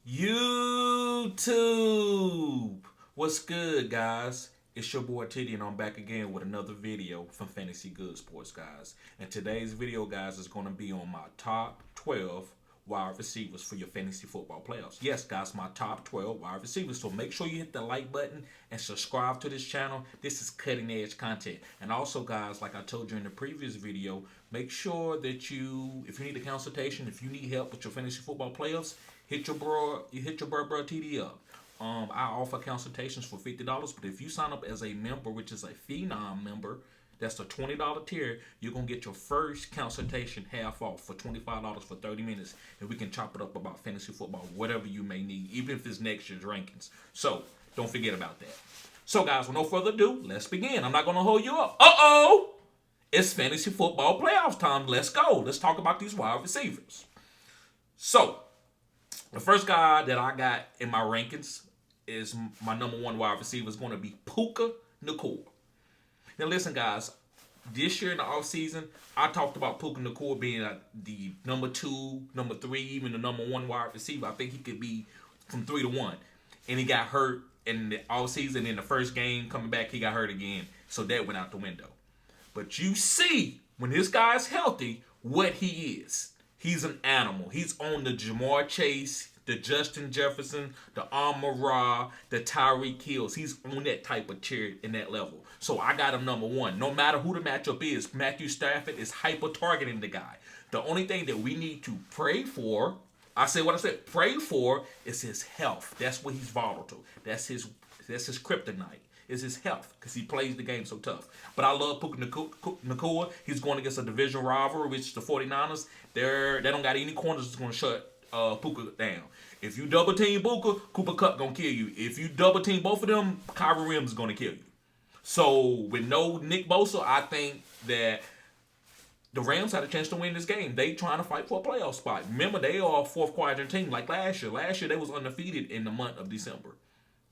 YouTube. What's good, guys? It's your boy Titty, and I'm back again with another video from Fantasy Good Sports, guys. And today's video, guys, is going to be on my top 12 wide receivers for your fantasy football playoffs. Yes, guys, my top 12 wide receivers. So make sure you hit the like button and subscribe to this channel. This is cutting edge content. And also, guys, like I told you in the previous video, make sure that if you need a consultation, if you need help with your fantasy football playoffs, hit your bro TD up. I offer consultations for $50, but if you sign up as a member, which is a Phenom member, that's a $20 tier, you're going to get your first consultation half off for $25 for 30 minutes, and we can chop it up about fantasy football, whatever you may need, even if it's next year's rankings. So, don't forget about that. So, guys, with no further ado, let's begin. I'm not going to hold you up. It's fantasy football playoffs time. Let's go. Let's talk about these wide receivers. So, the first guy that I got in my rankings is my number one wide receiver is going to be Puka Nacua. Now, listen, guys. This year in the offseason, I talked about Puka Nacua being the number 2, number 3, even the number 1 wide receiver. I think he could be from 3 to 1. And he got hurt in the offseason. In the first game coming back, he got hurt again. So that went out the window. But you see, when this guy's healthy, what he is. He's an animal. He's on the Jamar Chase, the Justin Jefferson, the Amon-Ra, the Tyreek Hills. He's on that type of tier in that level. So I got him number 1. No matter who the matchup is, Matthew Stafford is hyper-targeting the guy. The only thing that we need to pray for, pray for, is his health. That's what he's volatile. That's his kryptonite. Is his health, because he plays the game so tough. But I love Puka Nacua. He's going against a division rival, which is the 49ers. They don't got any corners that's going to shut Puka down. If you double team Puka, Cooper Kupp going to kill you. If you double team both of them, Kyrie Williams is going to kill you. So with no Nick Bosa, I think that the Rams had a chance to win this game. They trying to fight for a playoff spot. Remember, they are a fourth quadrant team like last year. Last year, they was undefeated in the month of December.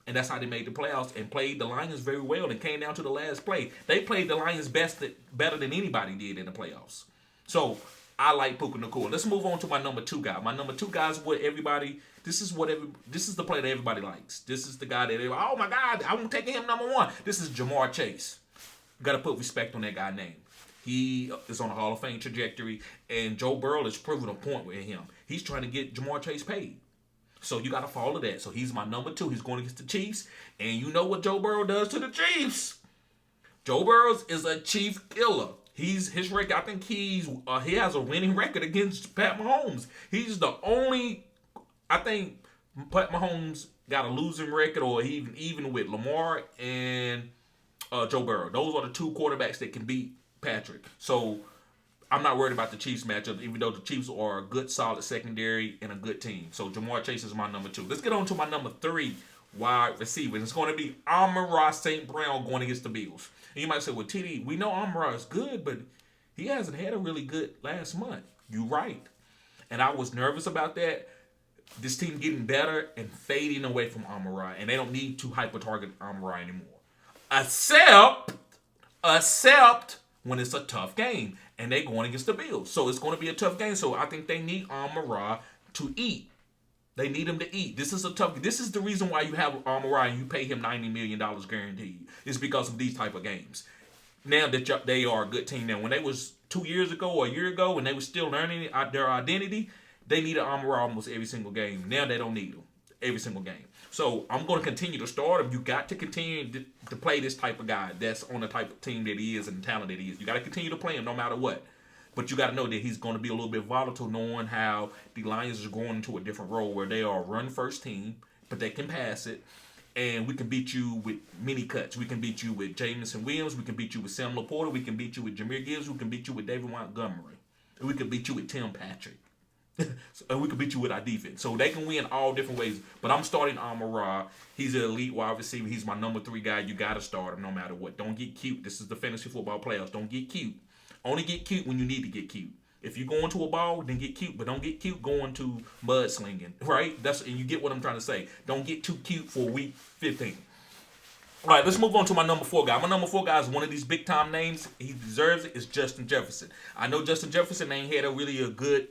And that's how they made the playoffs and played the Lions very well and came down to the last play. They played the Lions better than anybody did in the playoffs. So I like Puka Nacua. Let's move on to my number 2 guy. My number 2 guy is what everybody. This is the play that everybody likes. This is the guy that oh my God, I'm taking him number 1. This is Jamar Chase. You got to put respect on that guy's name. He is on a Hall of Fame trajectory, and Joe Burrow is proving a point with him. He's trying to get Jamar Chase paid. So you got to follow that. So he's my number 2. He's going against the Chiefs. And you know what Joe Burrow does to the Chiefs. Joe Burrow is a Chief killer. His record, I think he has a winning record against Pat Mahomes. He's the only, I think Pat Mahomes got a losing record or even with Lamar and Joe Burrow. Those are the 2 quarterbacks that can beat Patrick. So I'm not worried about the Chiefs matchup, even though the Chiefs are a good, solid secondary and a good team. So Jamar Chase is my number 2. Let's get on to my number 3 wide receiver. It's going to be Amon-Ra St. Brown going against the Bills. And you might say, well, TD, we know Amon-Ra is good, but he hasn't had a really good last month. You're right. And I was nervous about that. This team getting better and fading away from Amon-Ra, and they don't need to hyper-target Amon-Ra anymore. Except when it's a tough game and they're going against the Bills. So it's going to be a tough game. So I think they need Amon-Ra to eat. They need him to eat. This is the reason why you have Amon-Ra and you pay him $90 million guaranteed. It's because of these type of games. Now that they are a good team now. When they was 2 years ago or a year ago when they was still learning their identity, they needed Amon-Ra almost every single game. Now they don't need him every single game. So I'm going to continue to start him. You got to continue to play this type of guy that's on the type of team that he is and the talent that he is. You got to continue to play him no matter what. But you got to know that he's going to be a little bit volatile, knowing how the Lions are going into a different role where they are a run-first team, but they can pass it. And we can beat you with mini cuts. We can beat you with Jamison Williams. We can beat you with Sam Laporta. We can beat you with Jahmyr Gibbs. We can beat you with David Montgomery. And we can beat you with Tim Patrick. And we can beat you with our defense. So they can win all different ways. But I'm starting Amon-Ra. He's an elite wide receiver. He's my number 3 guy. You got to start him no matter what. Don't get cute. This is the fantasy football playoffs. Don't get cute. Only get cute when you need to get cute. If you're going to a ball, then get cute. But don't get cute going to mudslinging, right? And you get what I'm trying to say. Don't get too cute for week 15. All right, let's move on to my number 4 guy. My number 4 guy is one of these big-time names. He deserves it. It's Justin Jefferson. I know Justin Jefferson ain't had a good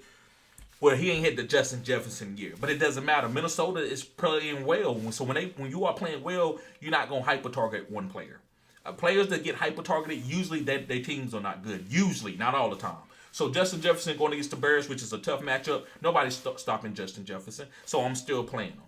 Well, he ain't hit the Justin Jefferson year, but it doesn't matter. Minnesota is playing well, so when you are playing well, you're not gonna hyper target one player. Players that get hyper targeted, usually their teams are not good. Usually, not all the time. So Justin Jefferson going against the Bears, which is a tough matchup. Nobody's stopping Justin Jefferson, so I'm still playing him.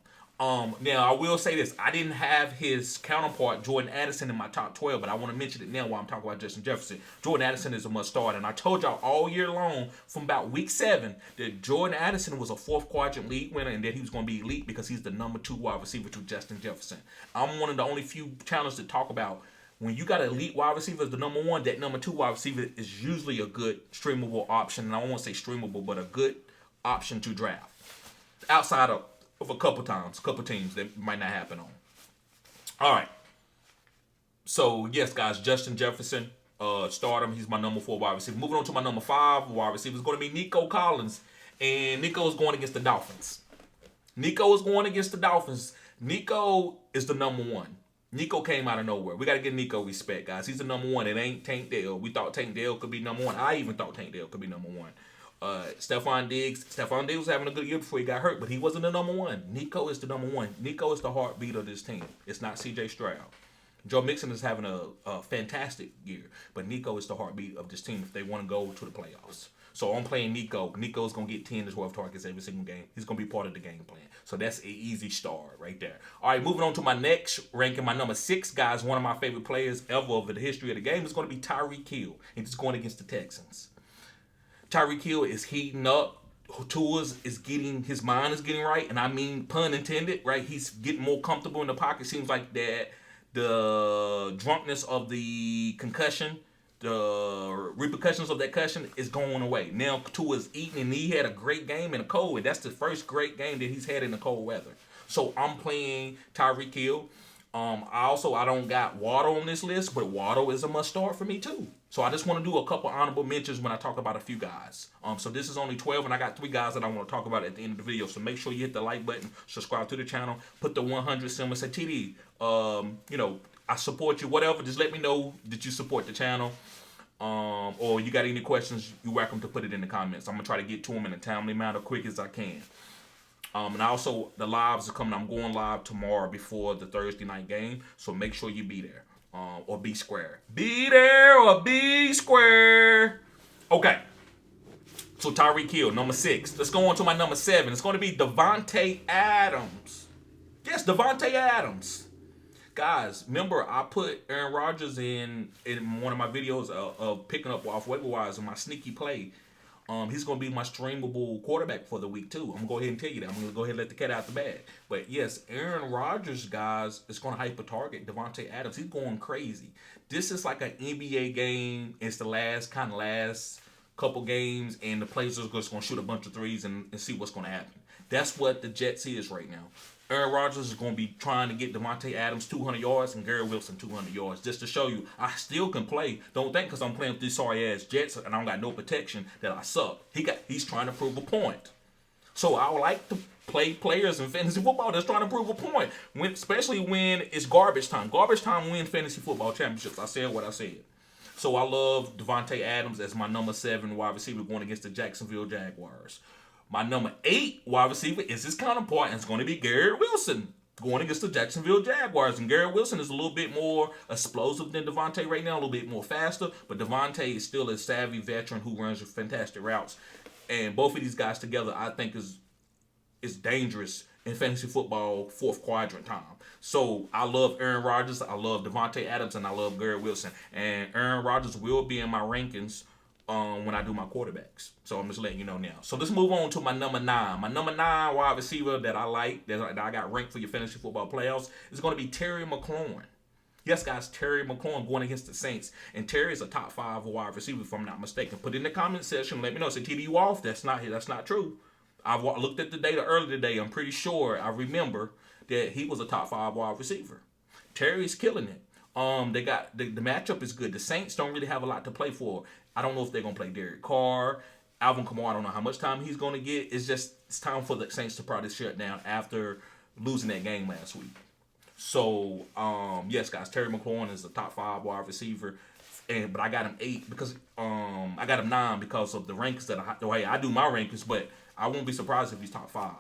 Now I will say this: I didn't have his counterpart Jordan Addison in my top 12, but I want to mention it now while I'm talking about Justin Jefferson. Jordan Addison is a must start, and I told y'all all year long from about week 7 that Jordan Addison was a 4th quadrant league winner, and that he was going to be elite because he's the number 2 wide receiver to Justin Jefferson. I'm one of the only few channels to talk about when you got an elite wide receiver as the number 1. That number 2 wide receiver is usually a good streamable option, and I don't want to say streamable, but a good option to draft outside of a couple teams that might not happen on. All right. So, yes, guys, Justin Jefferson, start him. He's my number 4 wide receiver. Moving on to my number 5 wide receiver is going to be Nico Collins. And Nico is going against the Dolphins. Nico is the number 1. Nico came out of nowhere. We got to give Nico respect, guys. He's the number 1. It ain't Tank Dell. We thought Tank Dell could be number 1. I even thought Tank Dell could be number 1. Stephon Diggs was having a good year before he got hurt, but he wasn't the number 1. Nico is the number 1. Nico is the heartbeat of this team. It's not C.J. Stroud. Joe Mixon is having a fantastic year, but Nico is the heartbeat of this team if they want to go to the playoffs. So I'm playing Nico. Nico's going to get 10 to 12 targets every single game. He's going to be part of the game plan. So that's an easy start right there. All right, moving on to my next ranking, my number 6, guys, one of my favorite players ever over the history of the game is going to be Tyreek Hill. And he's going against the Texans. Tyreek Hill is heating up. Tua is getting, his mind is getting right, and I mean pun intended, right? He's getting more comfortable in the pocket. Seems like that the drunkenness of the concussion, the repercussions of that concussion is going away. Now Tua's eating, and he had a great game in the cold. That's the first great game that he's had in the cold weather. So I'm playing Tyreek Hill. I don't got Waddle on this list, but Waddle is a must start for me too. So I just want to do a couple honorable mentions when I talk about a few guys. So this is only 12, and I got 3 guys that I want to talk about at the end of the video. So make sure you hit the like button, subscribe to the channel, put the 100 symbol, say TD. I support you. Whatever, just let me know that you support the channel. Or you got any questions, you're welcome to put it in the comments. I'm gonna try to get to them in a timely manner, quick as I can. And also, the lives are coming. I'm going live tomorrow before the Thursday night game, so make sure you be there. Or be square. Be there or be square. Okay. So Tyreek Hill, number 6. Let's go on to my number 7. It's going to be Davante Adams. Yes, Davante Adams. Guys, remember I put Aaron Rodgers in one of my videos of picking up off waiver wires in my sneaky play. He's going to be my streamable quarterback for the week, too. I'm going to go ahead and tell you that. I'm going to go ahead and let the cat out the bag. But, yes, Aaron Rodgers, guys, is going to hyper-target Davante Adams. He's going crazy. This is like an NBA game. It's the last couple games, and the players are just going to shoot a bunch of threes and see what's going to happen. That's what the Jets is right now. Aaron Rodgers is going to be trying to get Davante Adams 200 yards and Garrett Wilson 200 yards just to show you I still can play. Don't think because I'm playing with these sorry-ass Jets and I don't got no protection that I suck. He's trying to prove a point. So I would like to play players in fantasy football that's trying to prove a point, especially when it's garbage time. Garbage time wins fantasy football championships. I said what I said. So I love Davante Adams as my number 7 wide receiver going against the Jacksonville Jaguars. My number 8 wide receiver is his counterpart, and it's going to be Garrett Wilson going against the Jacksonville Jaguars. And Garrett Wilson is a little bit more explosive than Davante right now, a little bit more faster. But Davante is still a savvy veteran who runs fantastic routes. And both of these guys together, I think, is dangerous in fantasy football 4th quadrant time. So I love Aaron Rodgers, I love Davante Adams, and I love Garrett Wilson. And Aaron Rodgers will be in my rankings when I do my quarterbacks. So I'm just letting you know now. So let's move on to my number 9. My number 9 wide receiver that I like, that I got ranked for your fantasy football playoffs, is going to be Terry McLaurin. Yes, guys, Terry McLaurin going against the Saints. And Terry is a top 5 wide receiver, if I'm not mistaken. Put it in the comment section. Let me know. Say, TD, you off? That's not true. I looked at the data earlier today. I'm pretty sure I remember that he was a top 5 wide receiver. Terry's killing it. They got the matchup is good. The Saints don't really have a lot to play for. I don't know if they're gonna play Derek Carr, Alvin Kamara. I don't know how much time he's gonna get. It's time for the Saints to probably shut down after losing that game last week. So yes, guys, Terry McLaurin is the top 5 wide receiver, but I got him 8 because I got him 9 because of the rankings the way I do my rankings. But I won't be surprised if he's top 5.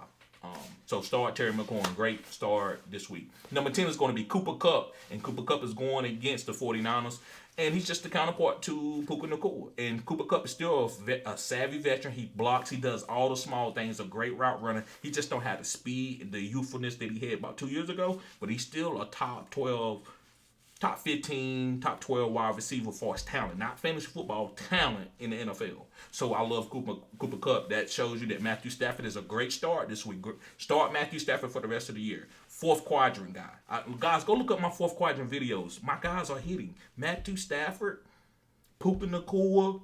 So start Terry McLaurin. Great start this week. Number 10 is going to be Cooper Kupp. And Cooper Kupp is going against the 49ers. And he's just the counterpart to Puka Nacua. And Cooper Kupp is still a savvy veteran. He blocks. He does all the small things. A great route runner. He just don't have the speed and the youthfulness that he had about 2 years ago. But he's still a top 12, top 15, top 12 wide receiver for his talent. Not fantasy football, talent in the NFL. So I love Cooper Kupp. That shows you that Matthew Stafford is a great start this week. Start Matthew Stafford for the rest of the year. 4th quadrant guy. Guys, go look up my 4th quadrant videos. My guys are hitting. Matthew Stafford, Puka Nacua.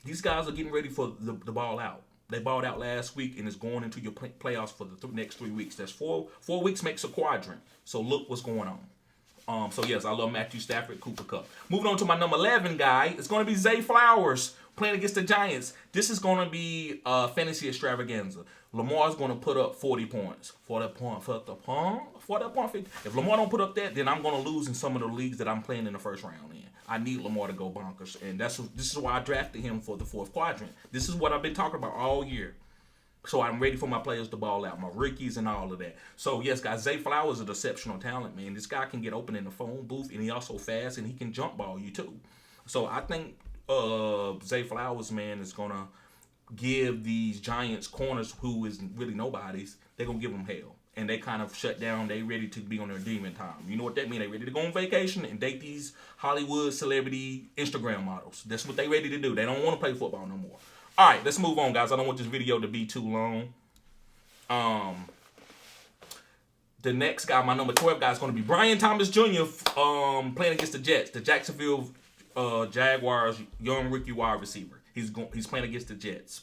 These guys are getting ready for the ball out. They balled out last week and is going into your playoffs for the next 3 weeks. That's 4 weeks makes a quadrant. So look what's going on. So yes, I love Matthew Stafford, Cooper Kupp. Moving on to my number 11 guy, it's going to be Zay Flowers playing against the Giants. This is going to be fantasy extravaganza. Lamar's going to put up 40 points. 40 points. If Lamar don't put up that, then I'm going to lose in some of the leagues that I'm playing in the first round in. I need Lamar to go bonkers, and this is why I drafted him for the 4th quadrant. This is what I've been talking about all year. So I'm ready for my players to ball out, my rookies and all of that. So, yes, guys, Zay Flowers is an exceptional talent, man. This guy can get open in the phone booth, and he also fast, and he can jump ball you, too. So I think Zay Flowers, man, is going to give these Giants corners who is really nobodies, they're going to give them hell. And they kind of shut down. They ready to be on their demon time. You know what that means? They ready to go on vacation and date these Hollywood celebrity Instagram models. That's what they ready to do. They don't want to play football no more. All right, let's move on, guys. I don't want this video to be too long. The next guy, my number 12 guy, is going to be Brian Thomas Jr. Playing against the Jets, the Jacksonville Jaguars young rookie wide receiver. He's playing against the Jets.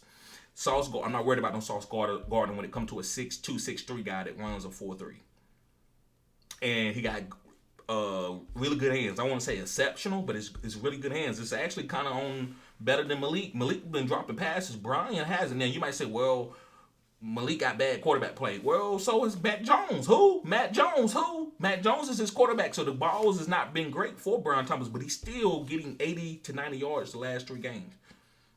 I'm not worried about no Sauce Gardner when it comes to a 6'2", 6'3" guy that runs a 4.3. And he got really good hands. I want to say exceptional, but it's really good hands. It's actually kind of on better than Malik. Malik been dropping passes. Brian hasn't. Now you might say, well, Malik got bad quarterback play. Well, so is Matt Jones. Who? Matt Jones. Who? Matt Jones is his quarterback. So the balls has not been great for Brian Thomas, but he's still getting 80 to 90 yards the last 3 games.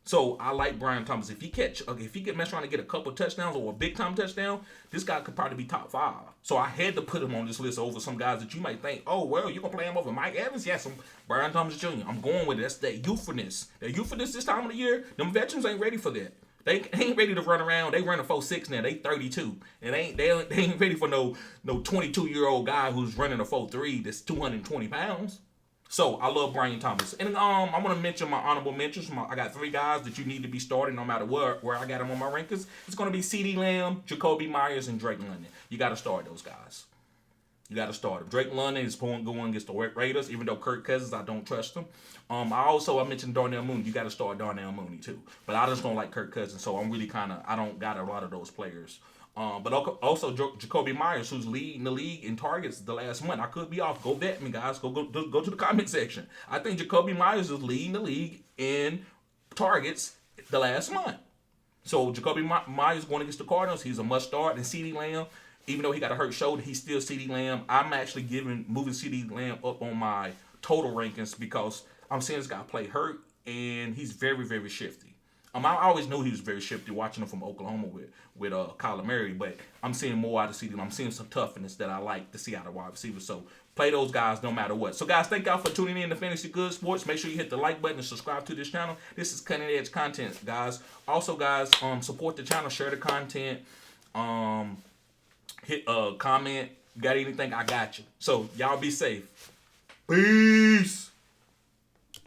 So I like Brian Thomas. If he get messed around to get a couple touchdowns or a big time touchdown, this guy could probably be top 5. So I had to put him on this list over some guys that you might think, oh well, you gonna play him over Mike Evans? Yes, I'm Brian Thomas Jr. I'm going with it. That's that youthfulness. That youthfulness this time of the year. Them veterans ain't ready for that. They ain't ready to run around. They run a 4.6 now. They 32, and they ain't ready for no 22-year-old guy who's running a 4.3 that's 220 pounds. So I love Brian Thomas, and I'm gonna mention my honorable mentions. I got 3 guys that you need to be starting no matter where I got them on my rankings. It's gonna be CeeDee Lamb, Jacoby Myers, and Drake London. You got to start those guys. You got to start them. Drake London is going against the Raiders, even though Kirk Cousins, I don't trust him. I mentioned Darnell Mooney. You got to start Darnell Mooney too, but I just don't like Kirk Cousins, so I'm really I don't got a lot of those players. But also Jacoby Myers, who's leading the league in targets the last month. I could be off. Go vet me, guys. Go to the comment section. I think Jacoby Myers is leading the league in targets the last month. So Jacoby Myers going against the Cardinals, he's a must start. And CeeDee Lamb, even though he got a hurt shoulder, he's still CeeDee Lamb. I'm actually moving CeeDee Lamb up on my total rankings because I'm seeing this guy play hurt, and he's very, very shifty. I always knew he was very shifty watching him from Oklahoma with Kyler Murray, but I'm seeing more out of CeeDee. I'm seeing some toughness that I like to see out of wide receivers. So play those guys no matter what. So guys, thank y'all for tuning in to Fantasy Good Sports. Make sure you hit the like button and subscribe to this channel. This is cutting edge content, guys. Also, guys, support the channel, share the content, hit comment. Got anything? I got you. So y'all be safe. Peace.